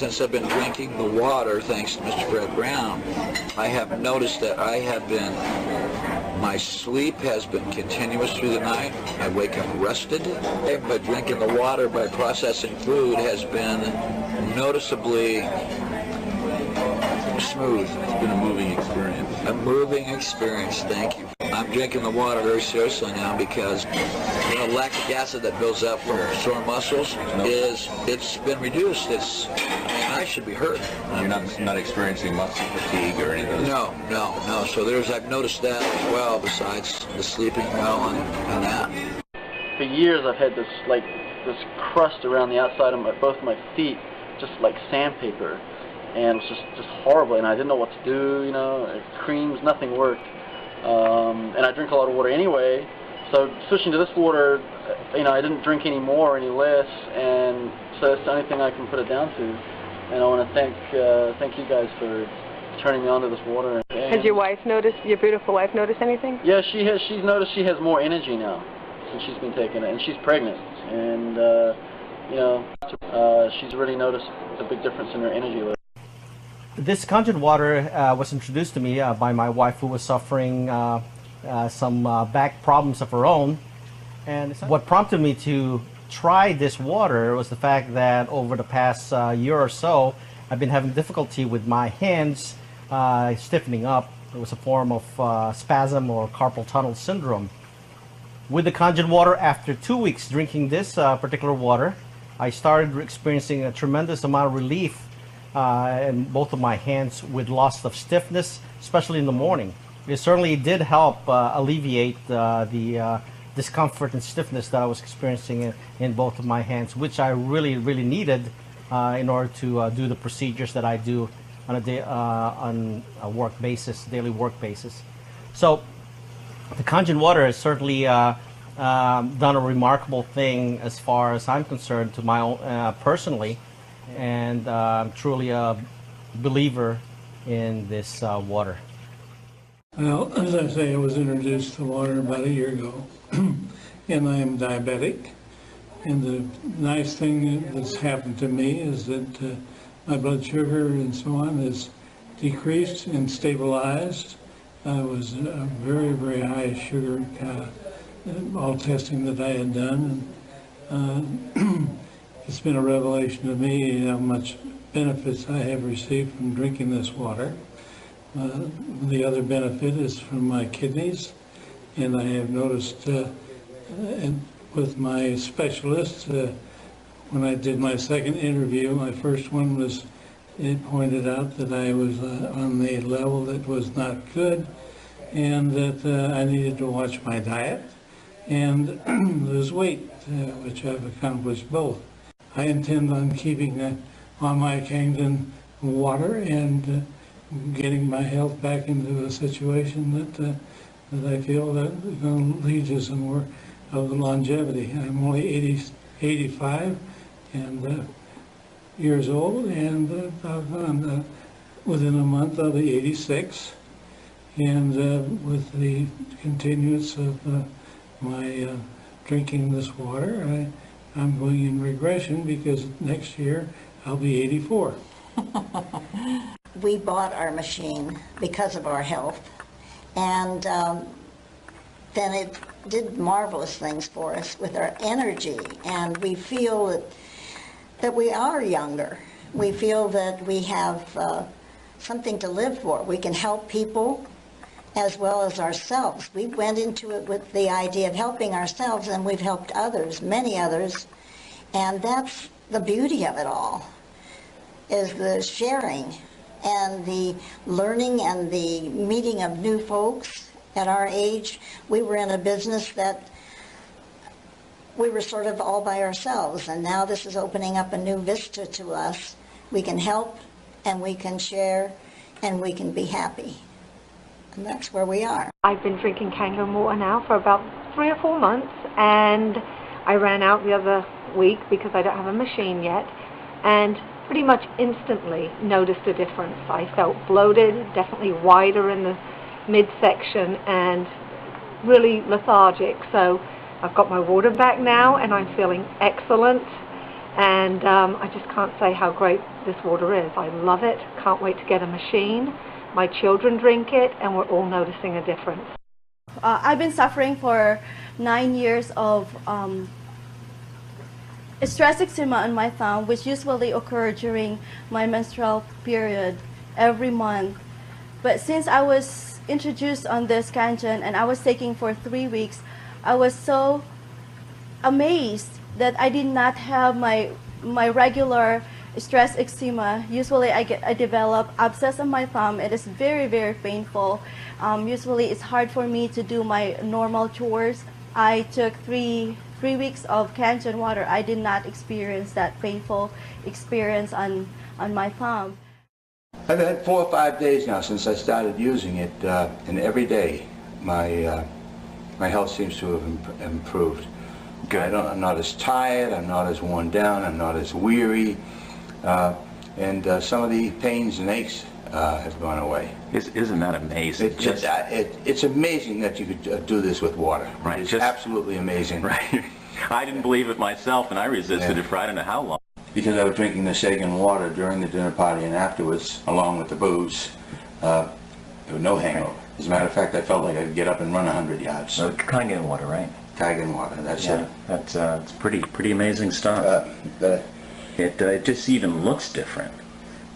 since I've been drinking the water, thanks to Mr. Fred Brown, I have noticed that my sleep has been continuous through the night. I wake up rested. But drinking the water by processing food has been noticeably smooth. It's been a moving experience. A moving experience, thank you. I'm drinking the water very seriously now because the lactic acid that builds up from sore muscles it's been reduced. I should be hurt. You're not experiencing muscle fatigue or anything? No. So I've noticed that as well, besides the sleeping well and that. For years I've had this crust around the outside of both my feet, just like sandpaper. And it was just horrible, and I didn't know what to do, creams, nothing worked. And I drink a lot of water anyway, so switching to this water, I didn't drink any more, any less, and so that's the only thing I can put it down to. And I want to thank you guys for turning me on to this water. Has your beautiful wife noticed anything? Yeah, she's noticed she has more energy now since she's been taking it, and she's pregnant, and she's really noticed the big difference in her energy level. This Kangen water was introduced to me by my wife, who was suffering some back problems of her own. And what prompted me to try this water was the fact that over the past year or so, I've been having difficulty with my hands stiffening up. It was a form of spasm or carpal tunnel syndrome. With the Kangen water, after 2 weeks drinking this particular water, I started experiencing a tremendous amount of relief in both of my hands with loss of stiffness, especially in the morning. It certainly did help alleviate the discomfort and stiffness that I was experiencing in both of my hands, which I really needed in order to do the procedures that I do on a work basis, daily work basis. So the Kangen water has certainly done a remarkable thing as far as I'm concerned to my own personally. And I'm truly a believer in this water. Well, as I say, I was introduced to water about a year ago, and I am diabetic. And the nice thing that's happened to me is that my blood sugar and so on is decreased and stabilized. I was very high sugar, all testing that I had done. And, it's been a revelation to me how much benefits I have received from drinking this water. The other benefit is from my kidneys, and I have noticed with my specialist, when I did my second interview, my first one was, it pointed out that I was on the level that was not good, and that I needed to watch my diet and lose weight, which I've accomplished both. I intend on keeping on my Kangen water and getting my health back into a situation that I feel that is going to lead to some more of the longevity. I'm only 85 and years old, and within a month I'll be 86. And with the continuance of my drinking this water, I'm going in regression because next year I'll be 84. We bought our machine because of our health, and then it did marvelous things for us with our energy, and we feel that we are younger. We feel that we have something to live for. We can help people as well as ourselves. We went into it with the idea of helping ourselves, and we've helped others, many others, and that's the beauty of it all, is the sharing and the learning and the meeting of new folks. At our age, we were in a business that we were sort of all by ourselves, and now this is opening up a new vista to us. We can help, and we can share, and we can be happy. And that's where we are. I've been drinking Kangen water now for about 3 or 4 months, and I ran out the other week because I don't have a machine yet, and pretty much instantly noticed a difference. I felt bloated, definitely wider in the midsection, and really lethargic. So I've got my water back now, and I'm feeling excellent. And I just can't say how great this water is. I love it. Can't wait to get a machine. My children drink it, and we're all noticing a difference. I've been suffering for 9 years of stress eczema on my thumb, which usually occur during my menstrual period every month. But since I was introduced on this Kangen and I was taking for 3 weeks, I was so amazed that I did not have my regular stress eczema. Usually I develop abscess on my thumb. It is very, very painful. Usually it's hard for me to do my normal chores. I took three weeks of Kangen water. I did not experience that painful experience on my thumb. I've had 4 or 5 days now since I started using it, and every day my health seems to have improved. Good. I'm not as tired, I'm not as worn down, I'm not as weary, and some of the pains and aches have gone away. Isn't that amazing? It's amazing that you could do this with water. Right. It's absolutely amazing. Right. I didn't believe it myself, and I resisted it for I don't know how long. Because I was drinking the Kangen water during the dinner party and afterwards, along with the booze, there was no hangover. As a matter of fact, I felt like I could get up and run 100 yards. So Kangen water, right? Kangen water, that's it. That's it's pretty amazing stuff. It just even looks different.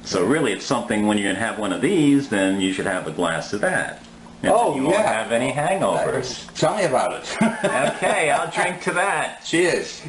So really, it's something when you have one of these, then you should have a glass of that. And you won't have any hangovers. Tell me about it. Okay, I'll drink to that. Cheers.